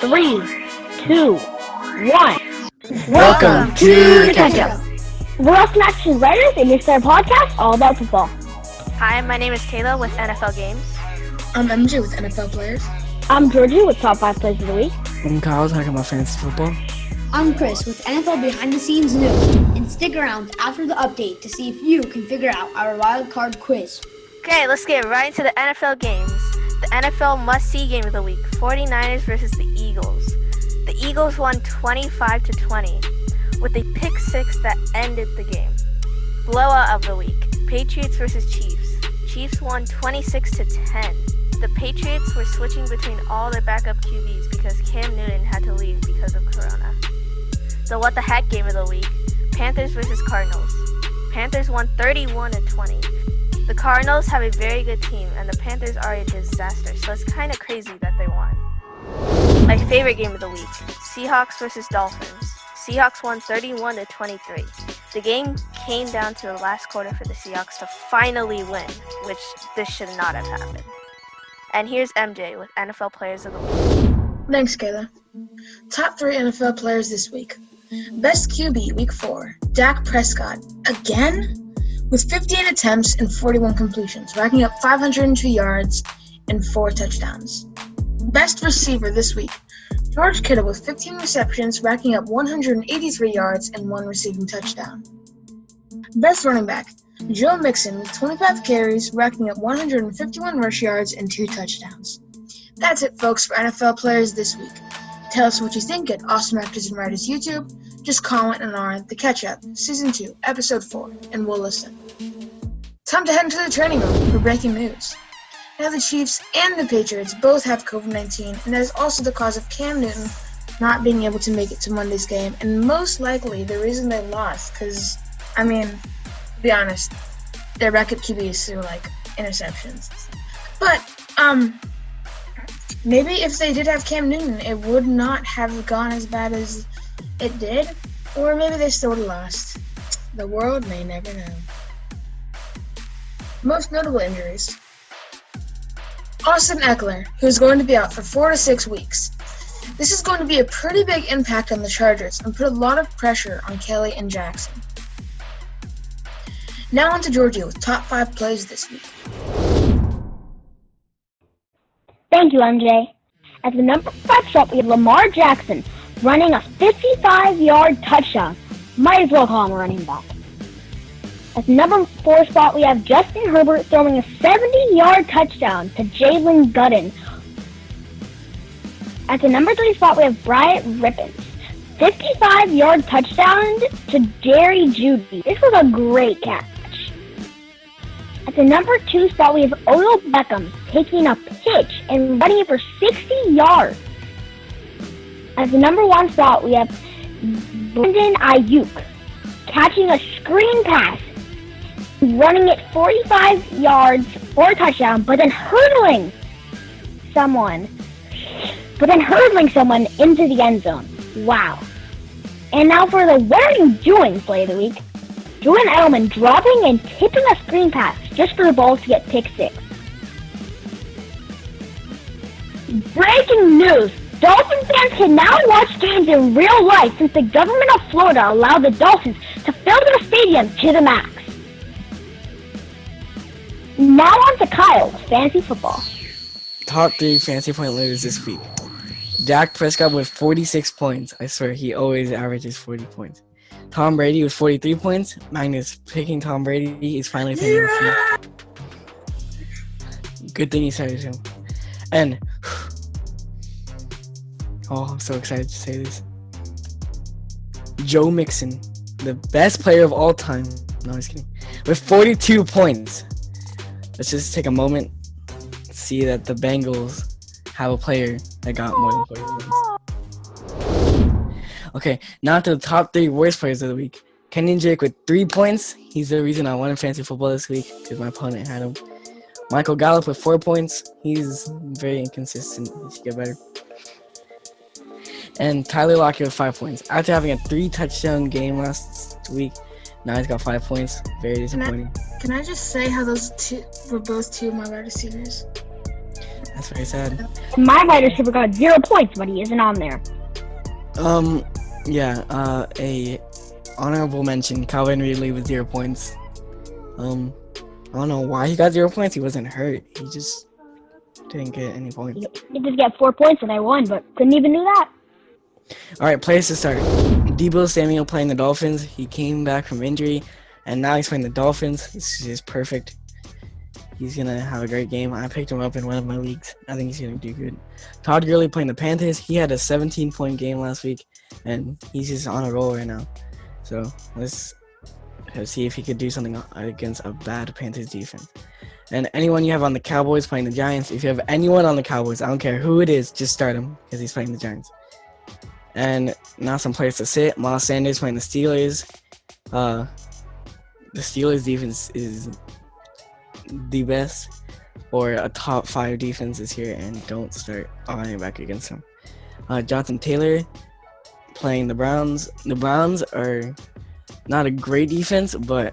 3, 2, 1. Welcome to the Catch-Up. We're Austin Action Writers, and this is our podcast all about football. Hi, my name is Kayla with NFL Games. I'm MJ with NFL Players. I'm Georgie with Top 5 Plays of the Week. I'm Kyle talking about fantasy football. I'm Chris with NFL Behind the Scenes News. And stick around after the update to see if you can figure out our wild card quiz. Okay, let's get right into the NFL games. The NFL must-see game of the week, 49ers versus the Eagles. The Eagles won 25-20 with a pick six that ended the game. Blowout of the week, Patriots versus Chiefs. Chiefs won 26-10. The Patriots were switching between all their backup QBs because Cam Newton had to leave because of Corona. The what the heck game of the week, Panthers versus Cardinals. Panthers won 31-20. The Cardinals have a very good team and the Panthers are a disaster, so it's kind of crazy that they won. My favorite game of the week, Seahawks versus Dolphins. Seahawks won 31-23. The game came down to the last quarter for the Seahawks to finally win, which this should not have happened. And here's MJ with NFL Players of the Week. Thanks, Kayla. Top 3 NFL players this week. Best QB Week 4, Dak Prescott, again? With 15 attempts and 41 completions, racking up 502 yards and 4 touchdowns. Best receiver this week, George Kittle with 15 receptions, racking up 183 yards and 1 receiving touchdown. Best running back, Joe Mixon with 25 carries, racking up 151 rush yards and 2 touchdowns. That's it, folks, for NFL players this week. Tell us what you think at Awesome Actors and Writers YouTube. Just comment on our The Catch-Up, Season 2, Episode 4, and we'll listen. Time to head into the training room for breaking news. Now the Chiefs and the Patriots both have COVID-19, and that is also the cause of Cam Newton not being able to make it to Monday's game, and most likely the reason they lost, because, to be honest, their backup QBs threw, interceptions. But, maybe if they did have Cam Newton, it would not have gone as bad as it did, or maybe they still would have lost. The world may never know. Most notable injuries. Austin Eckler, who's going to be out for 4 to 6 weeks. This is going to be a pretty big impact on the Chargers and put a lot of pressure on Kelly and Jackson. Now on to Georgia with top 5 plays this week. Thank you, MJ. At the number 5 spot, we have Lamar Jackson running a 55-yard touchdown. Might as well call him a running back. At the number 4 spot, we have Justin Herbert throwing a 70-yard touchdown to Jalen Guttin. At the number 3 spot, we have Bryant Rippins. 55-yard touchdown to Jerry Jeudy. This was a great catch. At the number 2 spot, we have Odell Beckham taking a pitch and running it for 60 yards. At the number 1 spot, we have Brandon Ayuk catching a screen pass, running it 45 yards for a touchdown, but then hurdling someone into the end zone. Wow. And now for the What Are You Doing play of the week. Julian Edelman dropping and tipping a screen pass just for the ball to get pick 6. Breaking news! Dolphin fans can now watch games in real life since the government of Florida allowed the Dolphins to fill their stadium to the max. Now on to Kyle with fantasy football. Top 3 fantasy point leaders this week. Dak Prescott with 46 points. I swear, he always averages 40 points. Tom Brady with 43 points. Magnus picking Tom Brady. He's finally picking him. Good thing he started him. And I'm so excited to say this. Joe Mixon, the best player of all time. No, I'm just kidding. With 42 points. Let's just take a moment to see that the Bengals have a player that got more than 40 points. Okay, now to the top 3 worst players of the week. Kenyon Drake with 3 points. He's the reason I won in fantasy football this week because my opponent had him. Michael Gallup with 4 points. He's very inconsistent. He should get better. And Tyler Lockett with 5 points. After having a 3-touchdown game last week, now he's got 5 points. Very disappointing. Can I just say how those two were both 2 of my wide receivers? That's very sad. My wide receiver got 0 points, but he isn't on there. A honorable mention, Calvin Ridley with 0 points. I don't know why he got 0 points. He wasn't hurt. He just didn't get any points. He just got 4 points and I won, but couldn't even do that. All right, players to start. Debo Samuel playing the Dolphins. He came back from injury, and now he's playing the Dolphins. This is perfect. He's going to have a great game. I picked him up in one of my leagues. I think he's going to do good. Todd Gurley playing the Panthers. He had a 17-point game last week, and he's just on a roll right now. So let's see if he could do something against a bad Panthers defense. And anyone you have on the Cowboys playing the Giants, if you have anyone on the Cowboys, I don't care who it is, just start him because he's playing the Giants. And now some players to sit. Miles Sanders playing the Steelers. The Steelers defense is the best, or a top 5 defense this year, and don't start running back against them. Jonathan Taylor playing the Browns. The Browns are not a great defense, but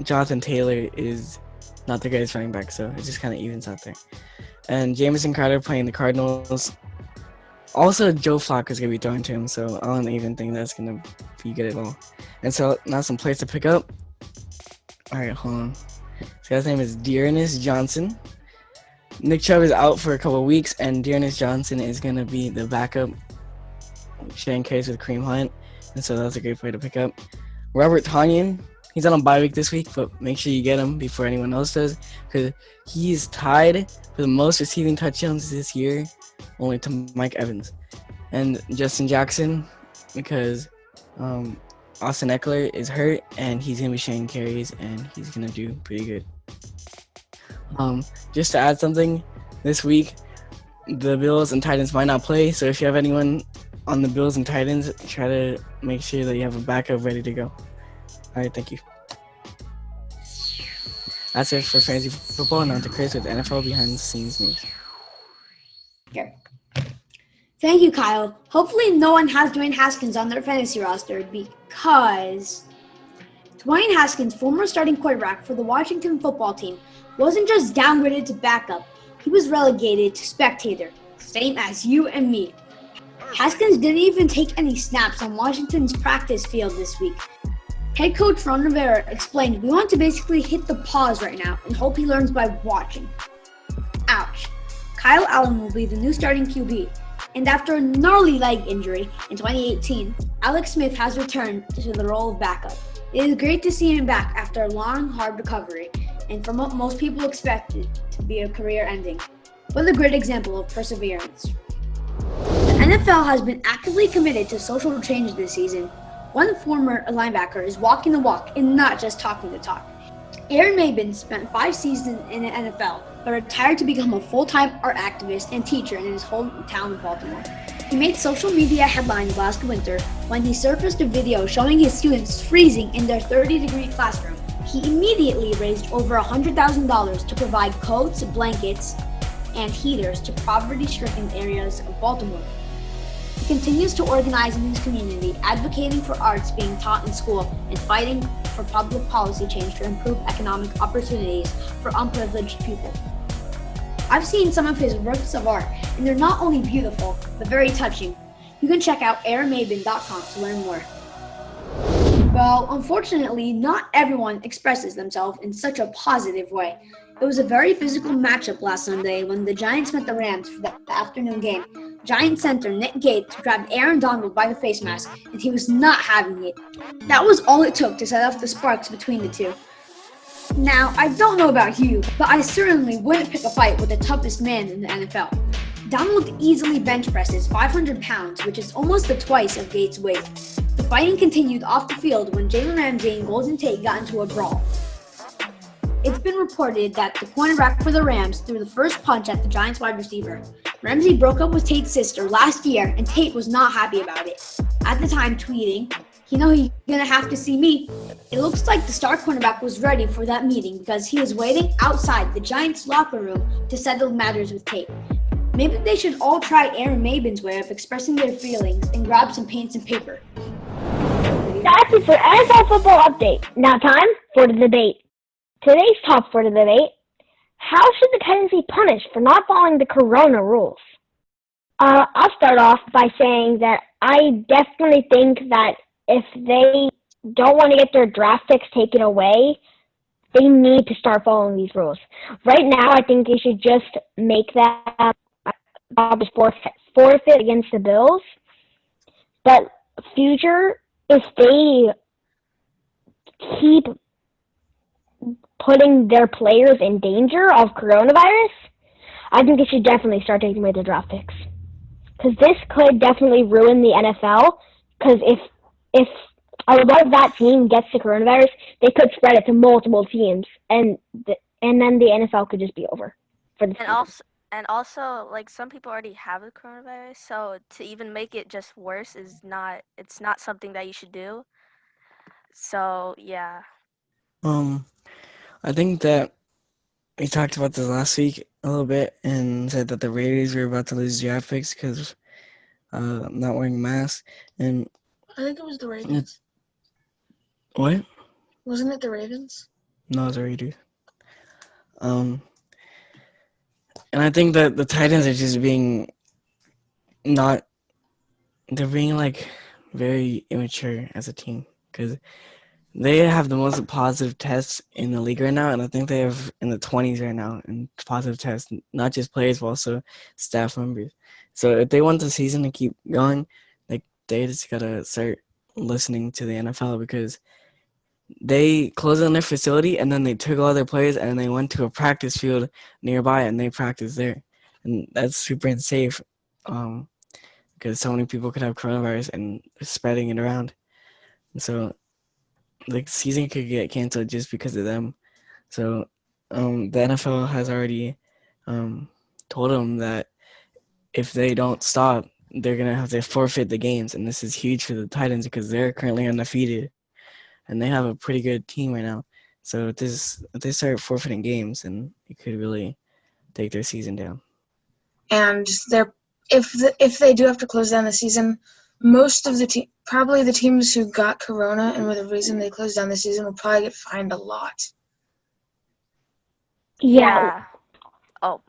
Jonathan Taylor is not the greatest running back, so it just kind of evens out there. And Jamison Crowder playing the Cardinals. Also, Joe Flacco is going to be throwing to him, so I don't even think that's going to be good at all. And so now some players to pick up. All right, hold on. This guy's name is Dearness Johnson. Nick Chubb is out for a couple of weeks, and Dearness Johnson is going to be the backup, sharing carries with Kareem Hunt, and so that's a great player to pick up. Robert Tonyan, he's on a bye week this week, but make sure you get him before anyone else does, because he's tied for the most receiving touchdowns this year, only to Mike Evans. And Justin Jackson, because Austin Eckler is hurt, and he's going to be sharing carries, and he's going to do pretty good. Just to add something, this week, the Bills and Titans might not play, so if you have anyone on the Bills and Titans, try to make sure that you have a backup ready to go. All right, thank you. That's it for fantasy football, and on to Chris with NFL behind the scenes news. Here. Thank you, Kyle. Hopefully no one has Dwayne Haskins on their fantasy roster because Dwayne Haskins, former starting quarterback for the Washington football team, wasn't just downgraded to backup, he was relegated to spectator, same as you and me. Haskins didn't even take any snaps on Washington's practice field this week. Head coach Ron Rivera explained, "We want to basically hit the pause right now and hope he learns by watching." Ouch. Kyle Allen will be the new starting QB. And after a gnarly leg injury in 2018, Alex Smith has returned to the role of backup. It is great to see him back after a long, hard recovery, and from what most people expected to be a career ending. What a great example of perseverance. The NFL has been actively committed to social change this season. One former linebacker is walking the walk and not just talking the talk. Aaron Mabin spent 5 seasons in the NFL, but retired to become a full-time art activist and teacher in his hometown of Baltimore. He made social media headlines last winter when he surfaced a video showing his students freezing in their 30-degree classroom. He immediately raised over $100,000 to provide coats, blankets, and heaters to poverty-stricken areas of Baltimore. He continues to organize in his community, advocating for arts being taught in school and fighting for public policy change to improve economic opportunities for unprivileged people. I've seen some of his works of art, and they're not only beautiful, but very touching. You can check out aaronmabin.com to learn more. Well, unfortunately, not everyone expresses themselves in such a positive way. It was a very physical matchup last Sunday when the Giants met the Rams for the afternoon game. Giants center Nick Gates grabbed Aaron Donald by the face mask, and he was not having it. That was all it took to set off the sparks between the two. Now, I don't know about you, but I certainly wouldn't pick a fight with the toughest man in the NFL. Donald easily bench presses 500 pounds, which is almost the twice of Gates' weight. The fighting continued off the field when Jalen Ramsey and Golden Tate got into a brawl. It's been reported that the cornerback for the Rams threw the first punch at the Giants wide receiver. Ramsey broke up with Tate's sister last year, and Tate was not happy about it. At the time, tweeting, "You know you're gonna have to see me." It looks like the star cornerback was ready for that meeting because he was waiting outside the Giants locker room to settle matters with Tate. Maybe they should all try Aaron Mabin's way of expressing their feelings and grab some paints and paper. That's it for NFL football update. Now time for the debate. Today's top for the debate, How should the Titans be punished for not following the Corona rules? I'll start off by saying that I definitely think that if they don't want to get their draft picks taken away, they need to start following these rules. Right now, I think they should just make that forfeit against the Bills. But future, if they keep putting their players in danger of coronavirus, I think they should definitely start taking away their draft picks. Because this could definitely ruin the NFL. Because if a lot of that team gets the coronavirus, they could spread it to multiple teams, and then the NFL could just be over for the season. And also, like, some people already have the coronavirus, so to even make it just worse it's not something that you should do. So, yeah. I think that we talked about this last week a little bit and said that the Raiders were about to lose draft picks because of not wearing masks. And I think it was the Ravens. what? Wasn't it the Ravens? No, it was the Raiders. And I think that the Titans are just being they're being like very immature as a team because they have the most positive tests in the league right now, and I think they have in the 20s right now in positive tests, not just players, but also staff members. So if they want the season to keep going, like they just gotta start listening to the NFL because they closed down their facility and then they took all their players and they went to a practice field nearby and they practiced there, and that's super unsafe because so many people could have coronavirus and spreading it around. And so the season could get canceled just because of them. So the NFL has already told them that if they don't stop, they're going to have to forfeit the games. And this is huge for the Titans because they're currently undefeated. And they have a pretty good team right now. So if they start forfeiting games, then it could really take their season down. And if they do have to close down the season, most of probably the teams who got corona and were the reason they closed down the season will probably get fined a lot. Yeah. Oh.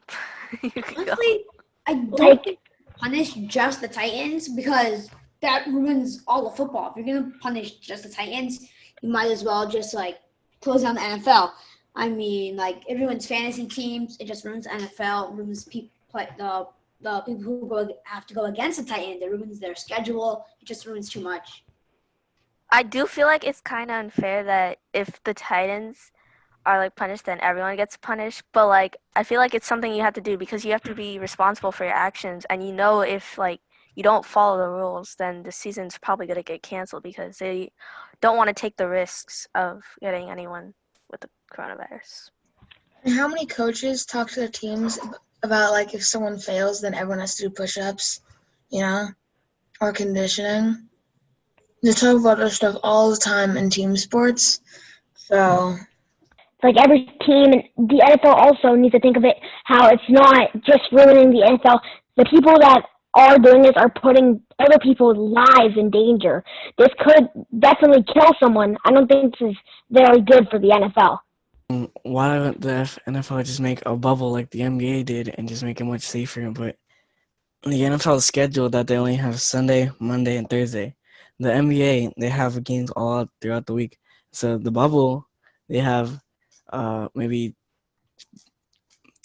You can go. Honestly, I don't punish just the Titans because that ruins all of football. If you're going to punish just the Titans, you might as well just, like, close down the NFL. I mean, like, it ruins fantasy teams. It just ruins the NFL. It ruins the people who have to go against the Titans. It ruins their schedule. It just ruins too much. I do feel like it's kind of unfair that if the Titans are, like, punished, then everyone gets punished. But, like, I feel like it's something you have to do because you have to be responsible for your actions. And you know if, like, you don't follow the rules, then the season's probably going to get canceled because they don't want to take the risks of getting anyone with the coronavirus. And how many coaches talk to their teams about, like, if someone fails, then everyone has to do push-ups, or conditioning? They talk about this stuff all the time in team sports. So, like every team, and the NFL also needs to think of it how it's not just ruining the NFL. The people that are doing this are putting other people's lives in danger. This could definitely kill someone. I don't think this is very good for the NFL. Why don't the NFL just make a bubble like the NBA did and just make it much safer? But the NFL is scheduled that they only have Sunday, Monday, and Thursday. The NBA, they have games all throughout the week. So the bubble, they have maybe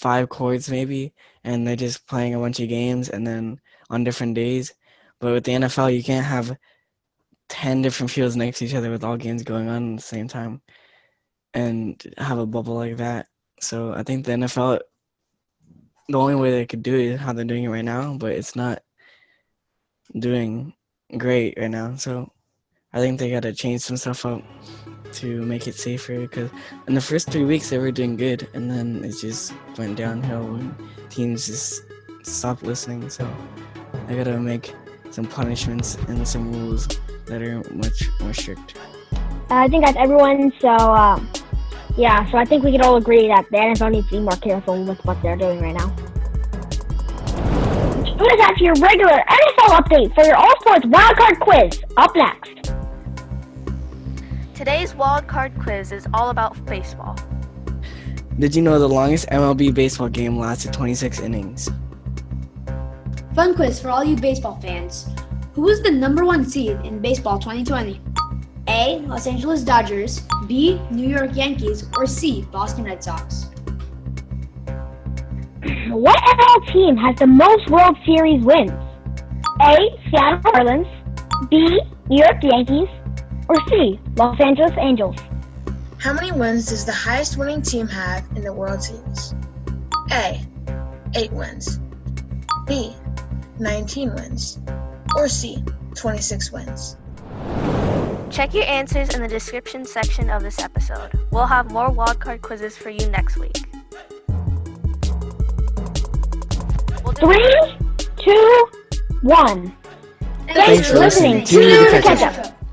5 courts maybe, and they're just playing a bunch of games and then on different days. But with the NFL, you can't have 10 different fields next to each other with all games going on at the same time and have a bubble like that. So I think the NFL, the only way they could do it is how they're doing it right now, but it's not doing great right now. So I think they got to change some stuff up to make it safer because in the first 3 weeks they were doing good and then it just went downhill when teams just stopped listening. So they got to make some punishments and some rules that are much more strict. I think that's everyone. So, so I think we can all agree that the NFL needs to be more careful with what they're doing right now. What is that to your regular NFL update for your All-Sports Wildcard Quiz? Up next. Today's wildcard quiz is all about baseball. Did you know the longest MLB baseball game lasted 26 innings? Fun quiz for all you baseball fans. Who was the number 1 seed in baseball 2020? A. Los Angeles Dodgers, B. New York Yankees, or C. Boston Red Sox? What NL team has the most World Series wins? A. Seattle Marlins, B. New York Yankees, or C. Los Angeles Angels? How many wins does the highest winning team have in the World Series? A. 8 wins. B. 19 wins. Or C. 26 wins. Check your answers in the description section of this episode. We'll have more wildcard quizzes for you next week. 3, 2, 1. Thanks for listening to the Catch Up.